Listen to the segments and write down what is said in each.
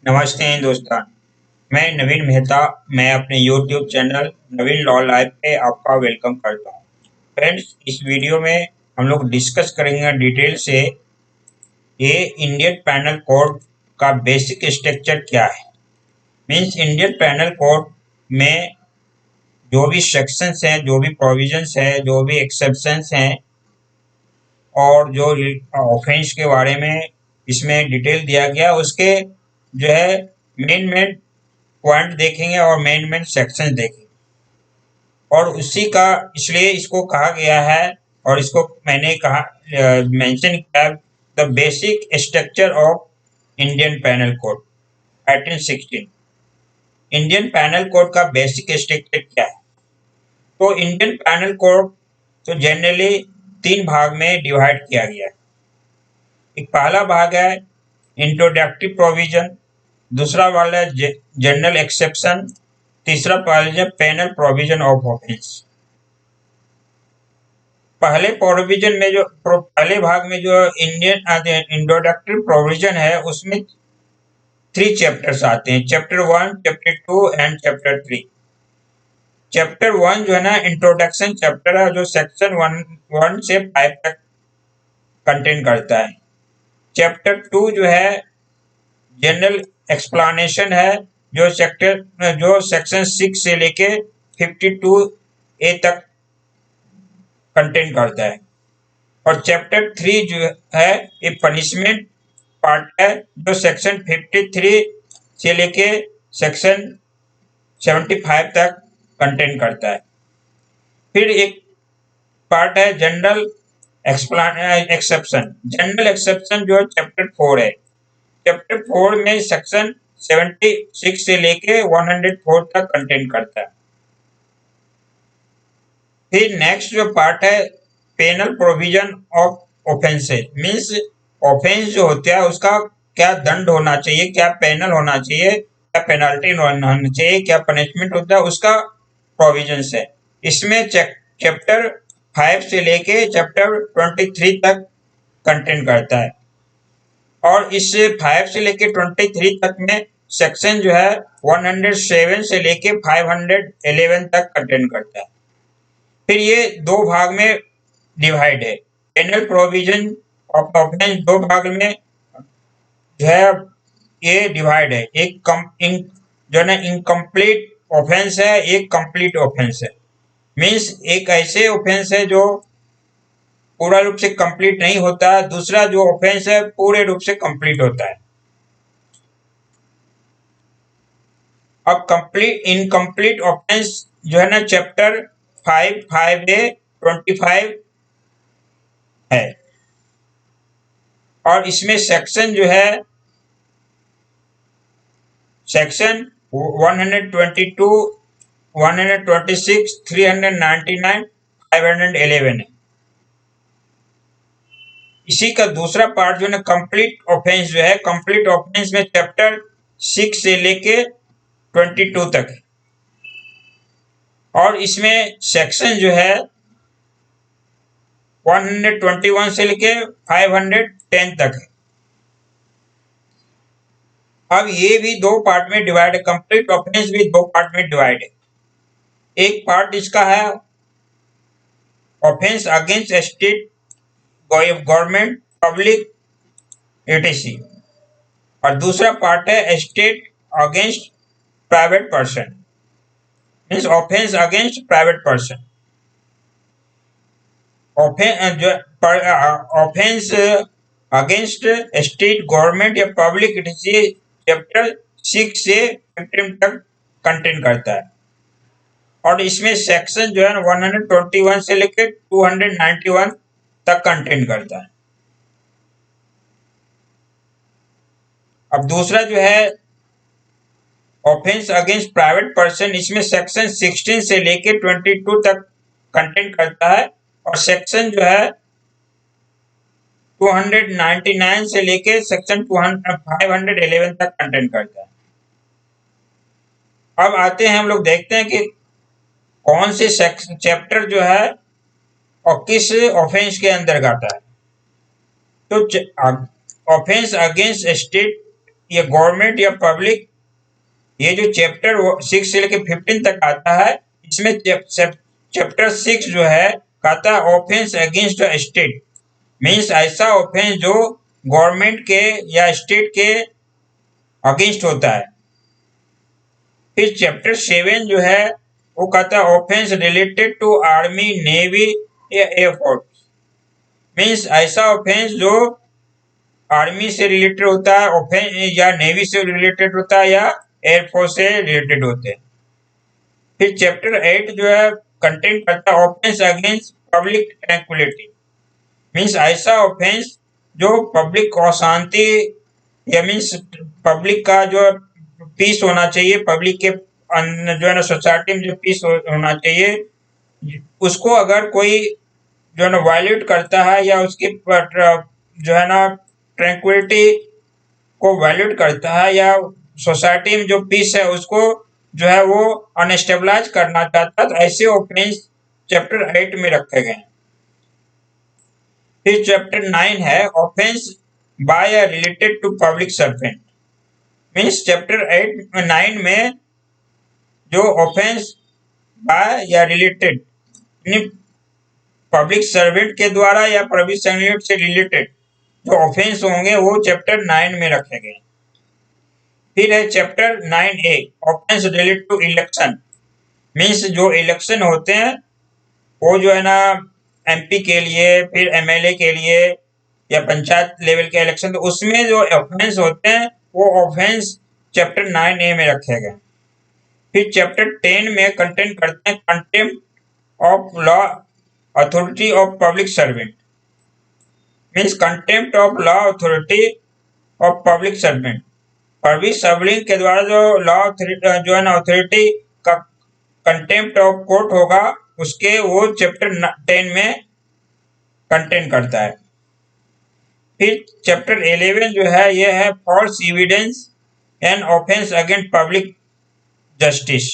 नमस्ते दोस्तों। मैं नवीन मेहता। मैं अपने YouTube चैनल नवीन लॉ लाइव पे आपका वेलकम करता हूँ। फ्रेंड्स, इस वीडियो में हम लोग डिस्कस करेंगे डिटेल से ये इंडियन पैनल कोड का बेसिक स्ट्रक्चर क्या है। मीन्स इंडियन पैनल कोड में जो भी सेक्शंस हैं, जो भी प्रोविजंस हैं, जो भी एक्सेप्शंस हैं और जो ऑफेंस के बारे में इसमें डिटेल दिया गया, उसके जो है मेन मेन पॉइंट देखेंगे और मेन मेन सेक्शन देखेंगे और उसी का इसलिए इसको कहा गया है और इसको मैंने कहा मेंशन किया the basic structure of Indian panel code 1816। Indian panel code का बेसिक स्ट्रक्चर क्या है? तो इंडियन पैनल कोड तो जनरली तीन भाग में डिवाइड किया गया है। एक पहला भाग है इंट्रोडक्टरी प्रोविजन, दूसरा वाला है जनरल एक्सेप्शन, तीसरा है पैनल प्रोविजन ऑफ ऑफेंस। पहले भाग में जो इंडियन इंट्रोडक्टरी प्रोविजन है उसमें 3 चैप्टर्स आते हैं, chapter 1, chapter 2 and chapter 3। Chapter 1 जो है ना इंट्रोडक्शन चैप्टर है, जो सेक्शन 1 से 5 तक कंटेन करता है। चैप्टर 2 जो है जनरल एक्सप्लेनेशन है, जो सेक्शन 6 से लेके 52A तक कंटेन करता है। और चैप्टर 3 जो है ये पनिशमेंट पार्ट है, जो सेक्शन 53 से लेके सेक्शन 75 तक कंटेन करता है। फिर एक पार्ट है जनरल एक्सेप्शन। जनरल एक्सेप्शन जो है चैप्टर 4 है। चैप्टर 4 में सेक्शन 76 से लेके 104 तक कंटेन करता है। फिर नेक्स्ट जो पार्ट है penal provision of offences, means offence जो होता है उसका क्या दंड होना चाहिए, क्या पेनल होना चाहिए, क्या पेनल्टी होना चाहिए, क्या पनिशमेंट होता है, उसका प्रोविजंस है। इसमें चैप्टर 5 से लेके चैप्टर 23 तक कंटेन करता है। और इस 5 से लेके 23 तक में सेक्शन जो है 107 से लेके 511 तक कंटेन करता है। फिर ये दो भाग में डिवाइड है। पेनल प्रोविजन ऑफ ऑफेंस दो भाग में जो है ये डिवाइड है। एक जो है ना इनकम्प्लीट ऑफेंस है, एक कंप्लीट ऑफेंस है। मीन्स एक ऐसे ऑफेंस है जो पूरा रूप से कंप्लीट नहीं होता है, दूसरा जो ऑफेंस है पूरे रूप से कंप्लीट होता है। अब इनकम्प्लीट ऑफेंस जो है ना चैप्टर 5A 25 है और इसमें सेक्शन जो है सेक्शन 122, 126, 399, 511 है। इसी का दूसरा पार्ट जो है ना कंप्लीट ऑफेंस जो है, कंप्लीट ऑफेंस में चैप्टर 6 से लेके 22 तक है और इसमें सेक्शन जो है 121 से लेके 510 तक है। अब ये भी दो पार्ट में डिवाइड है, कंप्लीट ऑफेंस भी दो पार्ट में डिवाइड है। एक पार्ट इसका है offence against state government public etc और दूसरा पार्ट है state against private person, means offence against private person. Offence against state government या पब्लिक एटीसी चैप्टर 6 से 15 तक कंटेन करता है और इसमें सेक्शन जो है 121 से लेकर 291 तक कंटेन करता है। अब दूसरा जो है ऑफेंस अगेंस्ट प्राइवेट पर्सन, इसमें सेक्शन 16 से लेकर 22 तक कंटेन करता है और सेक्शन जो है 299 से लेके सेक्शन 511 तक कंटेन करता है। अब आते हैं हम लोग देखते हैं कि कौन से चैप्टर जो है और किस ऑफेंस के अंदर आता है। तो ऑफेंस अगेंस्ट स्टेट ये गवर्नमेंट या पब्लिक, ये जो चैप्टर 6 से लेकर 15 तक आता है, इसमें चैप्टर 6 जो है कहता है offence against the state, means ऐसा ऑफेंस जो गवर्नमेंट के या स्टेट के अगेंस्ट होता है। फिर चैप्टर 7 जो है वो कहता है offence related to army, navy या एयरफोर्स, मीन्स ऐसा ऑफेंस जो आर्मी से रिलेटेड होता है, ऑफेंस या नेवी से रिलेटेड होता है या एयरफोर्स से रिलेटेड होते हैं। फिर चैप्टर 8 जो है कंटेंट करता है offence against public tranquillity, means ऐसा ऑफेंस जो पब्लिक को अशांति या मीन्स पब्लिक का जो पीस होना चाहिए, पब्लिक के जो है ना सोसाइटी में जो पीस होना चाहिए, उसको अगर कोई जो है ना वायलेट करता है या उसकी जो है ना ट्रैंक्विलिटी को वायलेट करता है या सोसाइटी में जो पीस है उसको जो है वो अनस्टेबलाइज करना चाहता है, तो ऐसे ऑफेंस चैप्टर 8 में रखे गए हैं। फिर चैप्टर 9 है ऑफेंस बाय या related to public servant, means chapter 9 में जो ऑफेंस बाय या रिलेटेड पब्लिक सर्वेंट के द्वारा या पब्लिक सर्वेंट से रिलेटेड जो ऑफेंस होंगे वो चैप्टर 9 में रखे गए। फिर है chapter 9A offence related to election, means जो इलेक्शन होते हैं वो जो है ना MP के लिए, फिर MLA के लिए या पंचायत लेवल के इलेक्शन, तो उसमें जो ऑफेंस होते हैं वो ऑफेंस चैप्टर 9A में रखे गए। फिर चैप्टर 10 में कंटेंट करते हैं contempt of law authority of public servant, means contempt of law authority of public servant, public servant के द्वारा जो लॉ जो है ना अथॉरिटी का कंटेम्प्ट ऑफ कोर्ट होगा उसके वो चैप्टर 10 में कंटेंट करता है। फिर चैप्टर 11 जो है ये है false evidence and offence against public justice,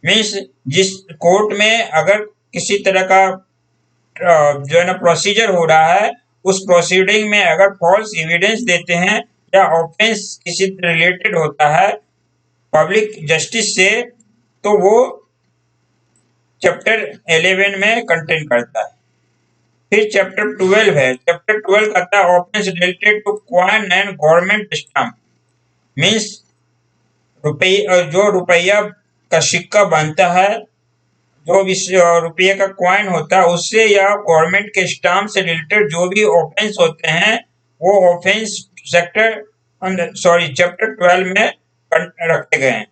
means जिस कोर्ट में अगर किसी तरह का जो है ना प्रोसीजर हो रहा है, उस प्रोसीडिंग में अगर फॉल्स एविडेंस देते हैं या ऑफेंस किसी रिलेटेड होता है पब्लिक जस्टिस से, तो वो चैप्टर 11 में कंटेंट करता है। फिर चैप्टर 12 है, चैप्टर 12 कहता है offence related to coin and government stamp, means जो रुपया का सिक्का बनता है, जो रुपये का कॉइन होता है उससे या गवर्नमेंट के स्टाम्प से रिलेटेड जो भी ऑफेंस होते हैं वो ऑफेंस चैप्टर 12 में रखे गए हैं।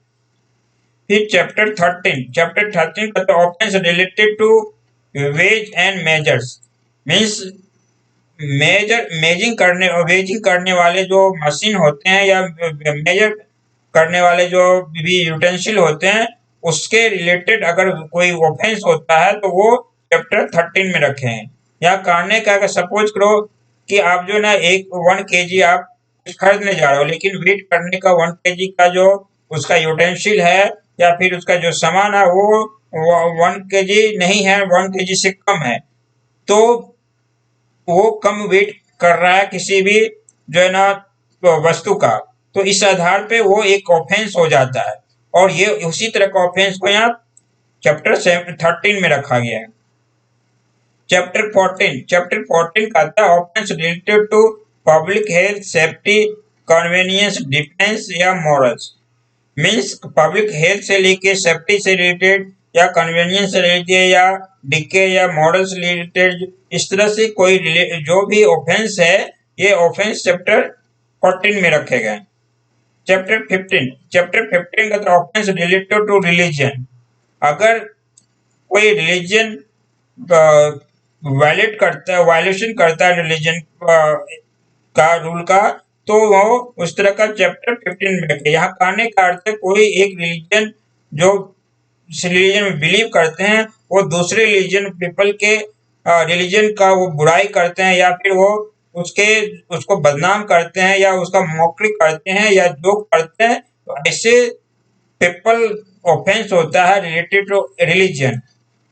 फिर चैप्टर 13 का offence related to weights and measures, means weighing करने वाले जो मशीन होते हैं या मेजर करने वाले जो भी यूटेंसिल होते हैं उसके रिलेटेड अगर कोई ऑफेंस होता है तो वो चैप्टर 13 में रखे हैं। या करने का अगर सपोज करो कि आप जो ना 1 kg आप खरीदने जा रहे हो, लेकिन वेट करने का 1 kg का जो उसका यूटेंसिल है या फिर उसका जो सामान है वो 1 kg नहीं है, 1 kg से कम है, तो वो कम वेट कर रहा है किसी भी जो है ना वस्तु का, तो इस आधार पे वो एक ऑफेंस हो जाता है। और ये उसी तरह का ऑफेंस को यहाँ चैप्टर 13 में रखा गया है। चैप्टर 14 कहता है offence related to public health, safety, convenience, defence या मॉरल्स, मीन्स पब्लिक हेल्थ से लेके सेफ्टी से रिलेटेड या कन्वीनियंस से रिलेटेड या डीके या मॉरल्स से रिलेटेड, इस तरह से कोई जो भी ऑफेंस है ये ऑफेंस चैप्टर 14 में रखे गए। चैप्टर 15 का ऑफेंस रिलेटेड टू रिलीजन, अगर कोई रिलीजन वायलेशन करता है रिलीजन का रूल का, तो वो उस तरह का चैप्टर 15 में रखे। यहाँ कहने का अर्थ है कोई एक रिलीजन जो रिलीजन में बिलीव करते हैं वो दूसरे रिलीजन पीपल के रिलीजन का वो बुराई करते हैं या फिर वो उसको बदनाम करते हैं या उसका मौकरी करते हैं या जोक करते हैं, तो ऐसे पीपल ऑफेंस होता है रिलेटेड टू रिलीजन।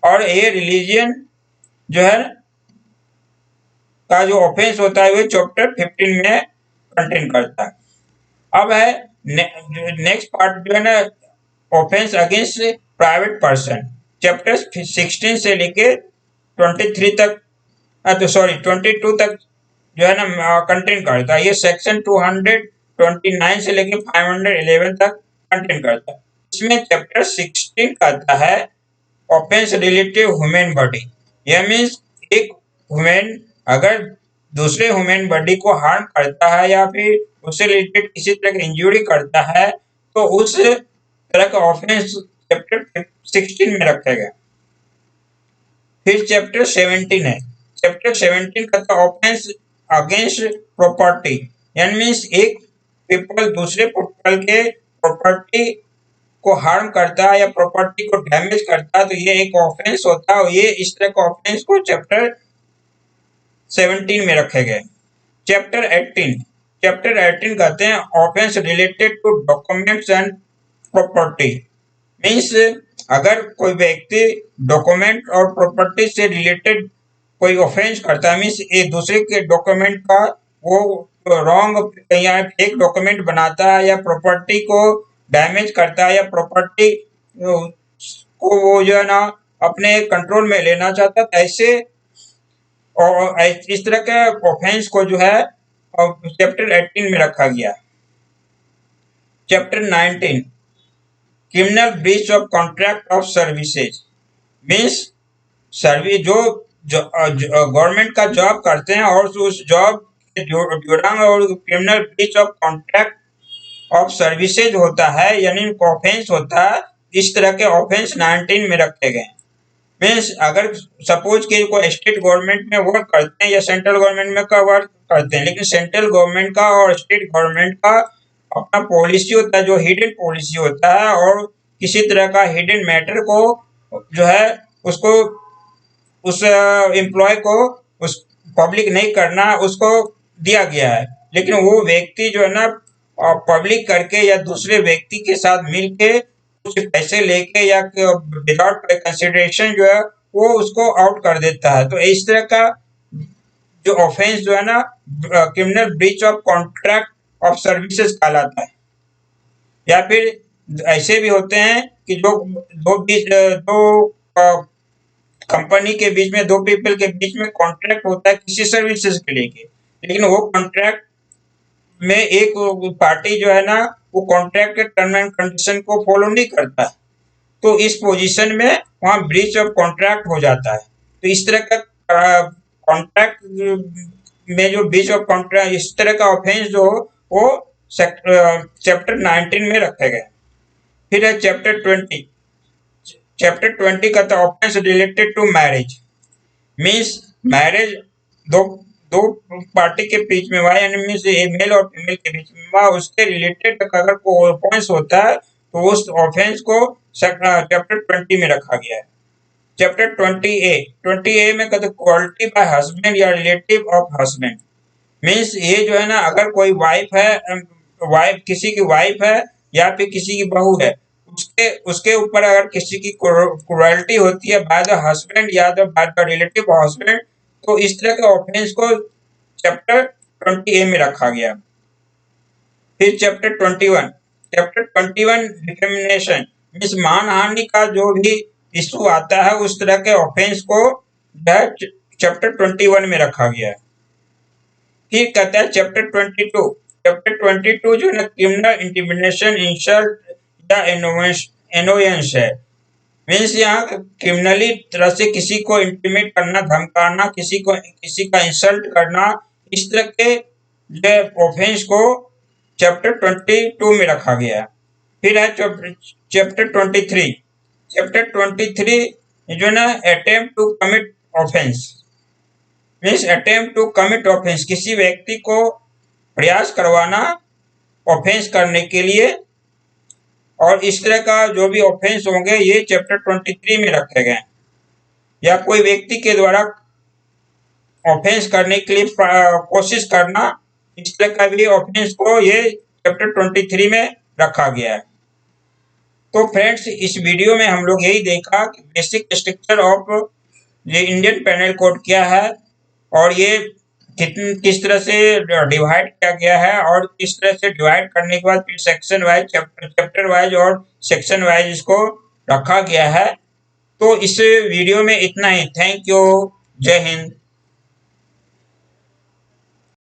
और ये रिलीजन जो है का जो ऑफेंस होता है वो चैप्टर 15 में कंटेन करता है। अब है नेक्स्ट पार्ट जो है ना, offence against private person. Chapter 16 से लेके 23 तक, तो सॉरी 22 तक जो है ना कंटेन करता है। ये सेक्शन 229 से लेके 511 तक कंटेन करता है। इसमें चैप्टर 16 कहता है ऑफेंस रिलेटेड ह्यूमन बॉडी। यह मीन्स एक ह्यूमन अगर दूसरे ह्यूमन बॉडी को हार्म करता है या फिर उससे रिलेटेड किसी तरह की इंजरी करता है तो उस तरह का ऑफेंस चैप्टर 16 में रखा गया। फिर चैप्टर 17 है। चैप्टर 17 कहता है ऑफेंस अगेंस्ट प्रॉपर्टी। यानी मीन्स एक पीपल दूसरे पीपल के प्रॉपर्टी को हार्म करता है या प्रॉपर्टी को डैमेज करता है तो ये एक ऑफेंस होता है। ये इस तरह का ऑफेंस को चैप्टर 17 में रखे गए। चैप्टर 18 कहते हैं offence related to documents and property. Means अगर कोई व्यक्ति डॉक्यूमेंट और प्रॉपर्टी से रिलेटेड कोई ऑफेंस करता है, मीन्स एक दूसरे के डॉक्यूमेंट का वो रॉन्ग या फेक डॉक्यूमेंट बनाता है या प्रॉपर्टी को डैमेज करता है या प्रॉपर्टी को वो जो है ना अपने कंट्रोल में लेना चाहता है, ऐसे और इस तरह के ऑफेंस को जो है चैप्टर 18 में रखा गया। Chapter 19 criminal breach of contract of services. Means service जो गवर्नमेंट का जॉब करते हैं और उस जॉब के दौरान और criminal breach of contract of services होता है, यानी ऑफेंस होता है। इस तरह के ऑफेंस 19 में रखे गए। मीन्स अगर सपोज कि कोई स्टेट गवर्नमेंट में वर्क करते हैं या सेंट्रल गवर्नमेंट में का वर्क करते हैं, लेकिन सेंट्रल गवर्नमेंट का और स्टेट गवर्नमेंट का अपना पॉलिसी होता है जो हिडन पॉलिसी होता है, और किसी तरह का हिडन मैटर को जो है उसको उस एम्प्लॉय को उस पब्लिक नहीं करना उसको दिया गया है। लेकिन वो व्यक्ति जो है ना पब्लिक करके या दूसरे व्यक्ति के साथ मिलके कुछ पैसे लेके या विदाउट कंसिडरेशन जो है वो उसको आउट कर देता है, तो इस तरह का जो ऑफेंस जो है ना criminal breach of contract of services कहलाता है। या फिर ऐसे भी होते हैं कि जो दो कंपनी के बीच में, दो पीपल के बीच में कॉन्ट्रैक्ट होता है किसी सर्विसेज के लेके, लेकिन वो कॉन्ट्रैक्ट में एक पार्टी जो है ना वो कॉन्ट्रैक्ट के टर्म एंड कंडीशन को फॉलो नहीं करता, तो इस पोजीशन में वहां ब्रीच ऑफ कॉन्ट्रैक्ट हो जाता है। तो इस तरह का कॉन्ट्रैक्ट में जो ब्रीच ऑफ कॉन्ट्रैक्ट इस तरह का ऑफेंस जो वो चैप्टर 19 में रखे गए। फिर है चैप्टर 20। चैप्टर 20 का offence related to marriage. Means marriage दो दो पार्टी के बीच में हुआ, यानी मीन्स मेल और फीमेल के बीच में हुआ, उसके रिलेटेड अगर कोई ऑफेंस होता है तो उस ऑफेंस को चैप्टर 20 में रखा गया है। चैप्टर 20A में कहते क्वालिटी बाय हस्बैंड या रिलेटिव ऑफ हस्बैंड। मीन्स ये जो है ना अगर कोई वाइफ है, किसी की वाइफ है या फिर किसी की बहू है, उसके ऊपर अगर किसी की क्रुएल्टी होती है बाय द हस्बैंड या बाय द रिलेटिव हस्बैंड, तो इस तरह के ऑफेंस को चैप्टर 20A में रखा गया। फिर चैप्टर 21 डिफेमेशन मीन्स मानहानि का जो भी इशू आता है उस तरह के ऑफेंस को चैप्टर 21 में रखा गया है। फिर कहता है चैप्टर 22 जो है क्रिमिनल इंटिमिडेशन, इंसल्ट या एनोयंस है। मीन्स यहाँ क्रिमिनली तरह से किसी को इंटिमेट करना, धमकाना, किसी का इंसल्ट करना, इस तरह के जो ऑफेंस को चैप्टर 22 में रखा गया है। फिर है चैप्टर 23 जो है ना attempt to commit offence. Means attempt to commit offence किसी व्यक्ति को प्रयास करवाना ऑफेंस करने के लिए, और इस तरह का जो भी ऑफेंस होंगे ये चैप्टर 23 में रखे गए। या कोई व्यक्ति के द्वारा ऑफेंस करने के लिए कोशिश करना, इस तरह का भी ऑफेंस को ये चैप्टर 23 में रखा गया है। तो फ्रेंड्स इस वीडियो में हम लोग यही देखा कि बेसिक स्ट्रक्चर ऑफ ये इंडियन पेनल कोड क्या है, और ये किस तरह से डिवाइड किया गया है और किस तरह से डिवाइड करने के बाद फिर सेक्शन वाइज चैप्टर वाइज और सेक्शन वाइज इसको रखा गया है। तो इस वीडियो में इतना ही। Thank you. जय हिंद।